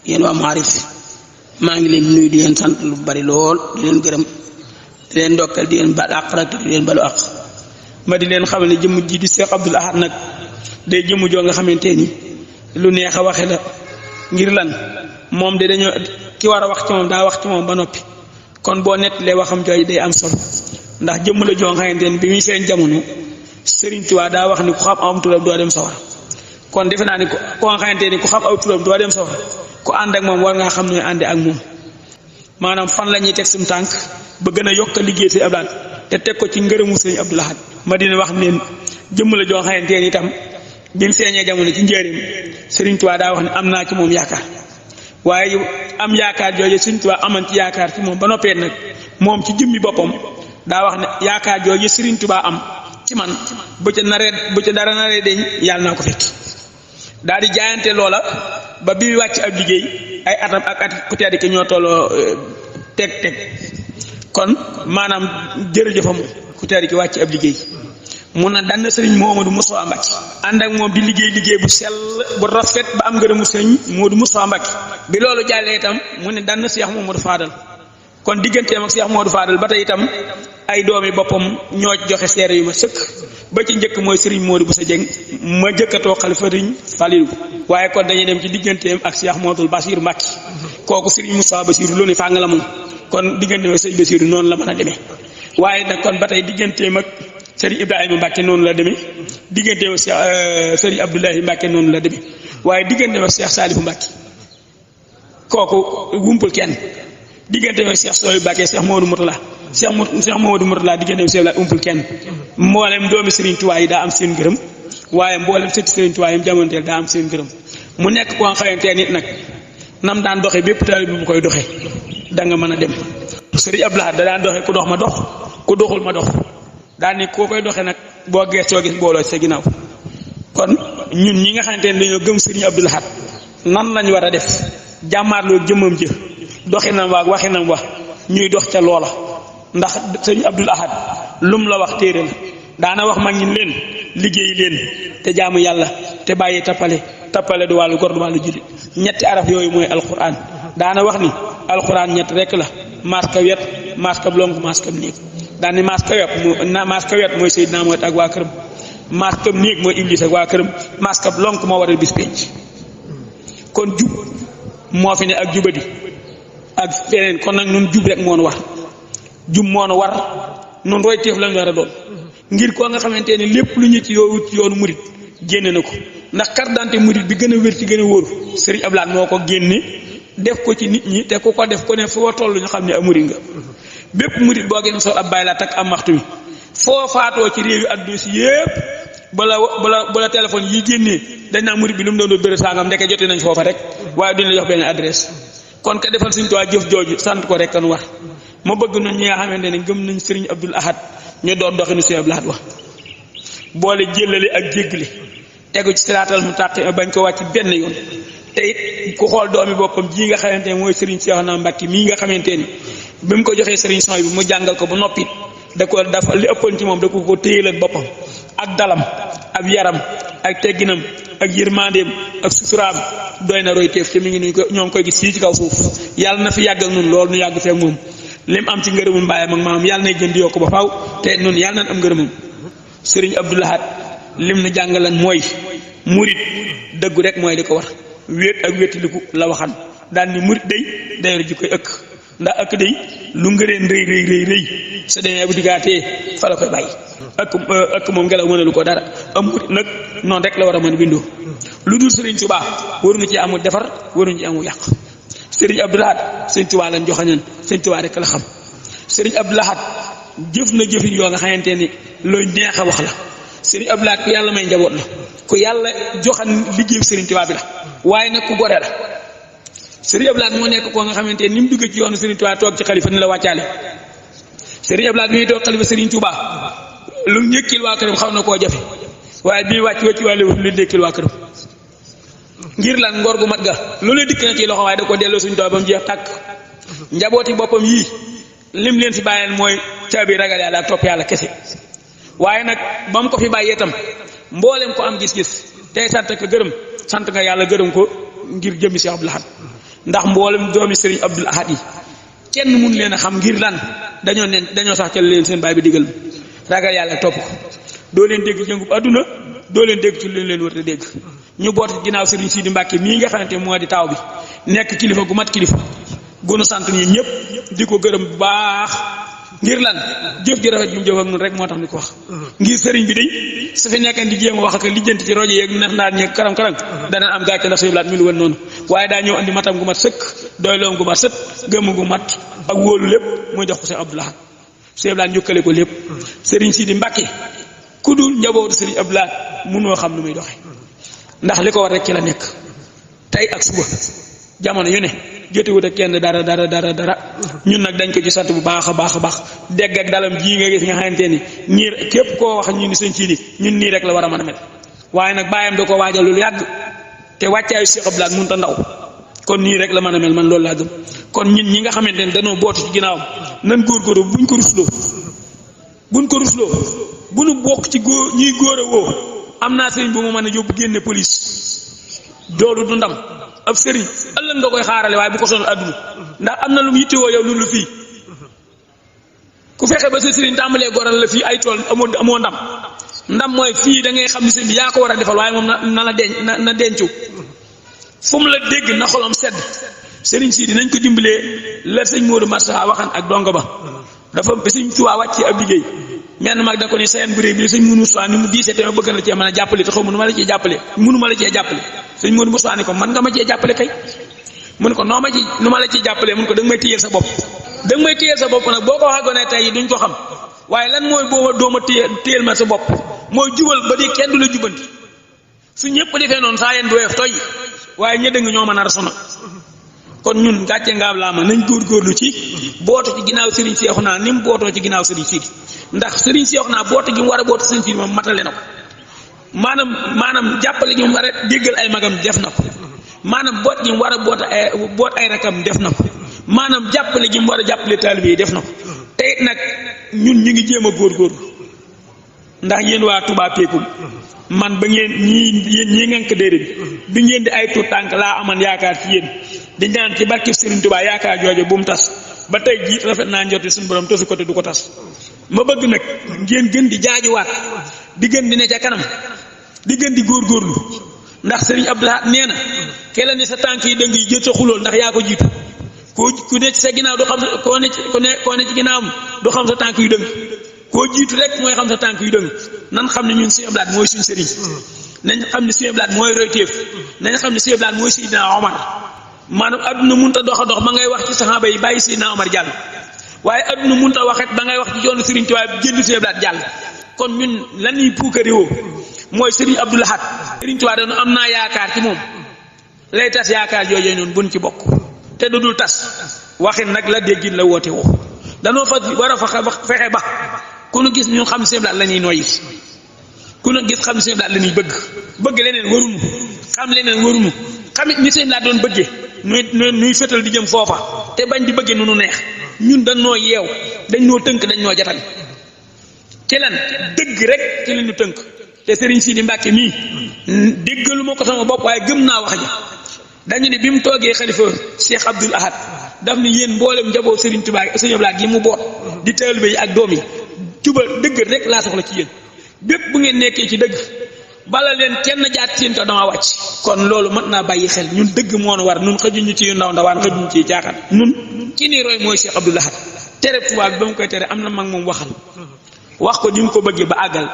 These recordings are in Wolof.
yéen waa Maarif maa ngi leen nuyu di leen sant lu bari lool di leen gërëm di leen ndokkal di leen bal àq rek di leen balu àq ma di leen xamal ne jëmm ji di Cheikh Abdoul Ahad nag day jëmm joo nga xamante ni lu neex a waxe la ngir lan moom de dañoo ki war a wax ci moom daa wax ci moom ba noppi kon boo nettalee waxam jooju day am solo ndax jëmm la joo nga xamante ni bi muy seen jamono Serigne Touba daa wax ni ku xam am turam doo dem sawara kon defe naa ni ko nga xamante ni ku xam aw turam doo dem sawara ku ànd ak moom war ngaa xam ne ànd ak moom maanaam fan la ñuy teg suñu tànk ba gën a yokk liggéey Sëriñ Abdoul Ahad te teg ko ci ngërëmu Sëriñ Abdoul Ahad ma dina wax ne jëmm la joo xamante ni itam bi mu feeñee jamono ci njëriñ Serigne Touba daa wax ne am naa ci moom yaakaar waaye am yaakaar jooju Serigne Touba aman ci yaakaar ci moom ba noppee nag moom ci jëmmi boppam daa wax ne yaakaar jooju Serigne Touba am ci man bu ca dara naree deñ yàlla naa ko fekk daal di jaayante loola ba bi muy wàcc ab liggéey ay atam ak at ku tedd ki ñoo tolloo teg kon maanaam jërëjëfam ku tedd ki wàcc ab liggéey mun na dann sëriñ Modou Moustapha Mbacké ànd ak moom di liggéey bu sell bu rafet ba am ngërëmu sëriñ Modou Moustapha Mbacké bi loolu jàllee itam mu ne dann Cheikh Modou Fadal kon digganteem ak Cheikh Modou Fadal ba tey itam ay doomi boppam ñoo joxe seere yu ma sëkk ba ci njëkk mooy Serigne Modou Bousso Dieng ma jëkkatoo xalifa Serigne Falilou waaye kon dañuy dem ci digganteem ak Cheikh Modou Bassir Mbacké kooku Serigne Moustapha Bassirou lu ne fàng la moom kon digganteem ak Serigne Bassirou noonu la mën a demee waaye nag kon ba tey digganteem ak Serigne Ibrahima Mbacké noonu la demee digganteem ak Serigne Abdoulahi Mbacké noonu la demee waaye digganteem ak Cheikh Salifou Mbacké kooku wumpul kenn digganteem ak Cheikh Soy Mbacké Cheikh Modou Mourtala Cheikh Modou Mourtala digganteem Cheikh la umpul kenn mboolem doomi Serigne Touba yi daa am seen gërëm waaye mboolem sëti Serigne Touba yi jamonoteel daa am seen gërëm mu nekk koo xamante nit nag nam daan doxe bépp taalibe bi bu koy doxe da nga mën a dem Serigne Abdoul Ahad da daan doxe ku dox ma dox ku doxul ma dox daan ni koo koy doxe nag boo geesoo gis mbooloo sa ginnaaw kon ñun ñi nga xamante ne dañoo gëm Serigne Abdoul Ahad nan lañ war a def jàmmaarloo jëmmam jë doxinam waag waxinam wax ñuy dox ca loola ndax Serigne Abdoul Ahad lum la wax téere la daana wax mag ñi leen liggéey leen te jaamu yàlla te bàyyi tappale du wàllu gor du wàllu jullit ñetti araf yooyu mooy alquran daana wax ni alquran ñett rek la maska wet maska lonk maska néeg daan ni maska wet mooy Seydina Muhammad ak waa këram maska néeg mooy Iblis ak waa këram maska lonk moo waral bis penc kon jub moo fi ne ak jubadi ak feneen kon nag nun jub rek moo nu war jub moo nu war nun roy téef lañu war a doon ngir koo nga xamante ni lépp lu ñu ci yoonu murit génne na ko ndax carte d'identité murit bi gën a wér ci gën a wóoru Serigne Abdoul Ahad moo ko génne def ko ci nit ñi te ku ko def ko ne foo toll ñu xam ne a murit nga bépp murit boo gën sol ab bàyyi laa takk am maxtu mi foo faatoo ci réew yi adduna si yépp bala téléphone yi génnee dañ naa murit bi lu mu doon bërë sangam ndeke jotee nañ foofa rek waaye duñ la jox benn adresse kon ka defal Serigne Touba jëf jooju sant ko rek kan war ma bëgg na ñi nga xamante ne gëm nañ Serigne Abdoul Ahad ñu doon doxinu Serigne Abdoul Ahad wax boole jëlale ak jéggale tegu ci siraatal mustaqim bañ ko wàcc benn yoon te it ku xool doomi boppam ji nga xamante ne mooy Serigne Cheikhouna Mbacké mii nga xamante ni bi mu ko joxee Serigne Soy bi mu jàngal ko ba noppi da ko dafa li ëppoon ci moom da ko téyeel ak boppam ak dalam ak yaram ak tegginam ak yërmandeem ak suturaam doy na roy teef te mi ngi nuñ ko ñoo ngi koy gis fii ci kaw suuf yàlla na fi yàgg ak nun loolu nu yàgg feek moom lim am ci ngërëmum mbaayam ak maamam yàlla nay gën di yokk ba faaw te nun yàlla nañ am ngërëmam Serigne Abdoul Ahad lim na jàngalan mooy murit dëggu rek mooy li ko war wéet ak wéetaliku la waxan daan ni murit day dayor ji koy ëkk ndax ëkk day lu ngëreen rëy sa demee bu diggaatee fa la koy bàyyi ëkk moom ngelaw mënalu ko dara am murit nag noonu rek la war a mën a bindoo lu dul Serigne Touba waruñu ci amul defar waruñu ci amul yàq Serigne Abdoul Ahad Serigne Touba lañ joxañan Serigne Touba rek la xam Serigne Abdoul Ahad jëf na jëfin yoo nga xamante ni looy neex a wax la Serigne Abdoul Ahad ku yàlla may njaboot la ku yàlla joxan liggéeyu Serigne Touba bi la waaye nag ku gore la Serigne Abdoul Ahad moo nekk koo nga xamante ni mu duggee ci yoonu Serigne Touba toog ci xalifa ni la wàccaale Serigne Abdoul Ahad bi muy toog xalifa Serigne Touba lu njëkkil waa këram xaw na koo jafe waaye bi wàcc wàlle lu njëkkil waa këram ngir lan ngor gu mat ga loolu dikk na ci loxo waaye da ko delloo Serigne Touba ba mu jeex tàkk njabooti boppam yii lim leen fi bàyyeen mooy caabi ragal yàlla ak topp yàlla kese waaye nag ba mu ko fi bàyyee itam mboolem ko am gis-gis tey sant ko gërëm sant nga yàlla gërëm ko ngir jëmmi Cheikh Abdoul Ahad ndax mboolem doomi Serigne Abdoul Ahad yi kenn mun leen a xam ngir lan dañoo sax ca leen seen baay bi digal ragal yàlla topp ko doo leen dégg jëngub adduna doo leen dégg ci leen war a dégg ñu boot ginnaaw Serigne Sidi Mbacke mii nga xamante moo di taaw bi nekk kilifa gu mat kilifa gunu sant ñi ñëpp di ko gërëm bu baax ngir lan jëf ji rafet ju mu jëf ak nun rek moo tax ni ko wax ngir sëriñ bi day su fi nekkan di jéem a wax ak lijjanti ci rajo yeeg neex naa ñeeg karang-karang dana am gàcce ndax sëriñ Abdou Lahad mi lu woon noonu waaye daa ñëw andi matam gu mat sëkk doyloom gu mat sët gëmm gu mat ak wóolu lépp muy jox ko sëriñ Abdou Lahad sëriñ Abdou Lahad njukkale ko lépp sëriñ Sidi Mbacke ku dul njabootu sëriñ Abdou Lahad mënoo xam nu muy doxe ndax li ko war rek ci la nekk tey ak suba jamono yu ne jotewut ak kenn dara ñun nag dañ ko ci sant bu baax a baax a baax dégg ak dalam ji nga gis nga xamante ni ñii képp koo wax ñu ni sëñ Sidi ñun nii rek la war a mën a mel waaye nag bàyyam da ko waajal lu yàgg te wàccaayu Cheikh Abdou Lahad mënut a ndaw kon nii rek la mën a mel man loolu laa gëm kon ñun ñi nga xamante ni dañoo bootu ci ginnaawam nan góorgóorlu buñ ko rusloo bu nu bokk ci góor ñuy góor a woo am naa sëriñ bu ma mën a yóbbu génne police doolu du ndam ab sëriñ ëllëg nga koy xaarale waaye bu ko sonal àdduna ndax am na lu mu yittewoo yow lu fii ku fexe ba sa sëriñ tàmbalee goral la fii ay tool amoo ndam mooy fii da ngay xam ni sëriñ bi yaa ko war a defal waaye moom na la denc na dencu fu mu la dégg na xolam sedd sëriñ si dinañ ko dimbalee la sëñ Modou Massa waxan ak dongo ba dafa sëñ Tuubaa wàcc ab liggéey menn mag da ko ni seen bëré bi sëñ Modou Moussa ni mu diisee te ma bëgg na cee mën a jàppale te xaw ma nu ma la cee jàppale sëñ Modou Moussa ni ko man nga ma cee jàppale kay mu ne ko nu ma la ciy jàppalee mu ne ko da nga may téyeel sa bopp nag boo ko waxagoonee tey duñ ko xam waaye lan mooy boo dooma téyeel ma sa bopp mooy jubal ba di kenn du la jubanti su ñëpp defee noonu saa yeen du weef toy waaye ña dëng ñoo mën a rasona kon ñun gàcce ngaam laa ma nañ góorgóorlu ci bootu ci ginnaaw Serigne Cheikhouna ni mu bootoo ci ginnaaw Serigne Sidi ndax Serigne Cheikhouna bootu gi mu war a bootu Serigne Sidi moom matale na ko maanaam jàppale gi mu war a déggal ay magam def na ko maanaam boot gi mu war a boot ay rakam def na ko maanaam jàppale gi mu war a jàppale taalibe yi def na ko tey nag ñun ñu ngi jéem a góorgóorlu ndax yéen waa Touba Pekoum man ba ngeen ñii ngànk déedéet bi ngeen di ay tuut tànk laa aman yaakaar ci yéen di ñaan ci barkeb Serigne Touba yaakaar jooje bu mu tas ba tey jii rafet naa njorti suñu borom tasu ko te du ko tas ma bëgg nag ngeen gën di jaajuwaat di gën di ne ca kanam di gën di góorgóorlu ndax Serigne Abdou Lahad nee na ke la ne sa tànk yi dëng yi jët sa xulool ndax yaa ko jiitu ku ne ci sa ginnaaw du xam koo ne ci ginnaawam du xam sa tànk yu dëng koo jiitu rek mooy xam sa tànk yu dëng nan xam ne ñun Serigne Abdou Lahad mooy suñu sëriñ nañ xam ne Serigne Abdou Lahad mooy royteef nañ xam ne Serigne Abdou Lahad mooy Seydina Omar maanaam adduna mënut a dox a dox ba ngay wax ci saxaaba yi bàyyi Seydina Omar jàll waaye adduna mënut a waxet ba ngay wax ci yoonu Serigne Touba jënd Serigne Abdou Lahad jàll kon ñun lan ñuy puukarewoo mooy Serigne Abdou Lahad Serigne Touba doon am naa yaakaar ci moom lay tas yaakaar jooju noonu buñ ci bokk te du dul tas waxin nag la déggin la woote woo danoo fa war a fexe ba ku nu gis ñun xam Serigne Abdou Lahad la ñuy noyyi ku nu gis xam Serigne Abdou Lahad la ñuy bëgg leneen waruñu xam leneen waruñu xamit ñi Serigne Abdou Lahad doon bëggee nuy fétal di jëm foofa te bañ di bëggee nu nu neex ñun dañ noo yeew dañ noo tënk dañ noo jatal ci lan dëgg rek ci li ñu tënk te Serigne Sidi Mbacke mii déggalu ma ko sama bopp waaye gëm naa wax ja dañu ne bi mu toogee xalifa Cheikh Abdoul Ahad daf ni yéen mboolem njaboot Serigne Touba Serigne Abdou Lahad gi mu boot di taalibe yi ak doom yi jubal dëgg rek laa soxla ci yéen bépp bu ngeen nekkee ci dëgg bala leen kenn jaat seen ko dama wàcc kon loolu mën naa bàyyi xel ñun dëgg moo nu war ñun xëjuñu ci yu ndaw ndawaan xëjuñu ci jaaxal ñun ki ni roy mooy Cheikh Abdoul Lahad tere Touba bi ba mu koy tere am na mag moom waxal wax ko ni mu ko bëggee ba àggal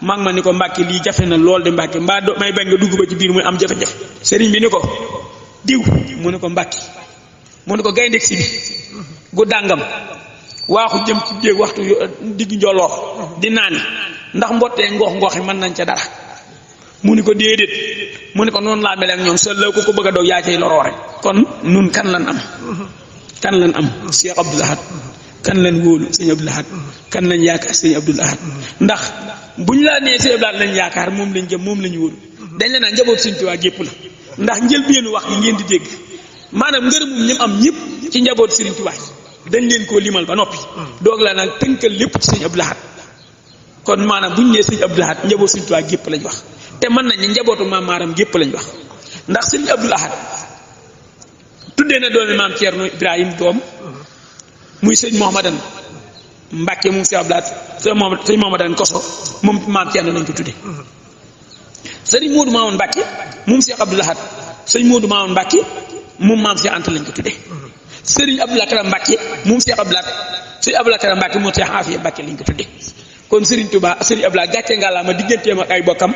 mag ma ni ko Mbàkke lii jafe na lool de Mbàkke mbaa do may bañ nga dugg ba ci biir muy am jafe-jafe sëriñ bi ni ko diw mu ne ko Mbàkke mu ne ko gaynde si bi gu dàngam waaxu jëm ci jéeg waxtu digg njolloor di naani ndax mbottee ngoox-ngooxi mën nañ ca dara mu ni ko déedéet mu ni ko noonu laa mel ak ñoom seul la ko bëgg a doog yaa cay loroo rek kon nun kan lan am Cheikh Abdoul Ahad kan lañ wóolu sëñ Abdoul Ahad kan lañ yaakaar sëñ Abdoul Ahad ndax buñ laa nee sëñ Abdoul Ahad lañ yaakaar moom lañ jëm moom lañu wóolu dañ la naan njaboot Sëñ Tuubaa gépp la ndax njëlbéenu wax gi ngeen di dégg maanaam ngërëmum ñim am ñëpp ci njaboot Sëriñ Tuubaa dañ leen koo limal ba noppi doog la nag tënkal lépp ci sëñ Abdoul Ahad kon maanaam buñ nee sëñ Abdoul Ahad njaboot Sëñ Tuubaa gépp lañ wax te mën nañ ne njabootu maam Maaram gépp lañ wax ndax sëñ Abdoul Ahad tuddee na doomi maam Thierno Ibrahim doom muy sëñ Mouhamadan Mbacke moom Cheikh Abdoulaye sëñ Mouhamadan Koso moom maam Thierno lañ ko tuddee sëriñ Modou Mamoun Mbacke moom Cheikh Abdoulaye sëñ Modou Mamoun Mbacke moom maam Cheikh Anta lañ ko tuddee sëriñ Abdoulaye Karam Mbacke moom Cheikh Abdoulaye sëñ Abdoulaye Karam Mbacke moom Cheikh Afia Mbacke lañ ko tuddee kon Serigne Touba Serigne Abdoulaye gàcce ngàllaama digganteem ak ay bokkam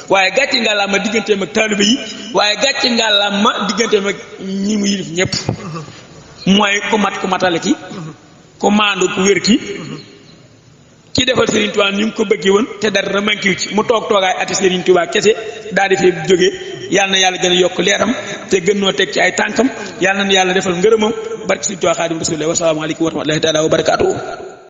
waaye gàcce ngàllaama digganteem ak taalibe yi waaye gàcce ngàllaama digganteem ak ñi mu yilif ñëpp mooy ku mat ku matale ki ku maandu ku wér ki defal Serigne Touba ni mu ko bëggee woon te dara manqué ci mu toog toogaay ati Serigne Touba kese daal di fee jógee yàlla na yàlla gën a yokk leeram te gën noo teg ci ay tànkam yàlla na yàlla defal ngërëmam barke Serigne Touba Xaadimu Rasuul wa salaamu aleykum wa rahmatullahi taala wa barakaatuhu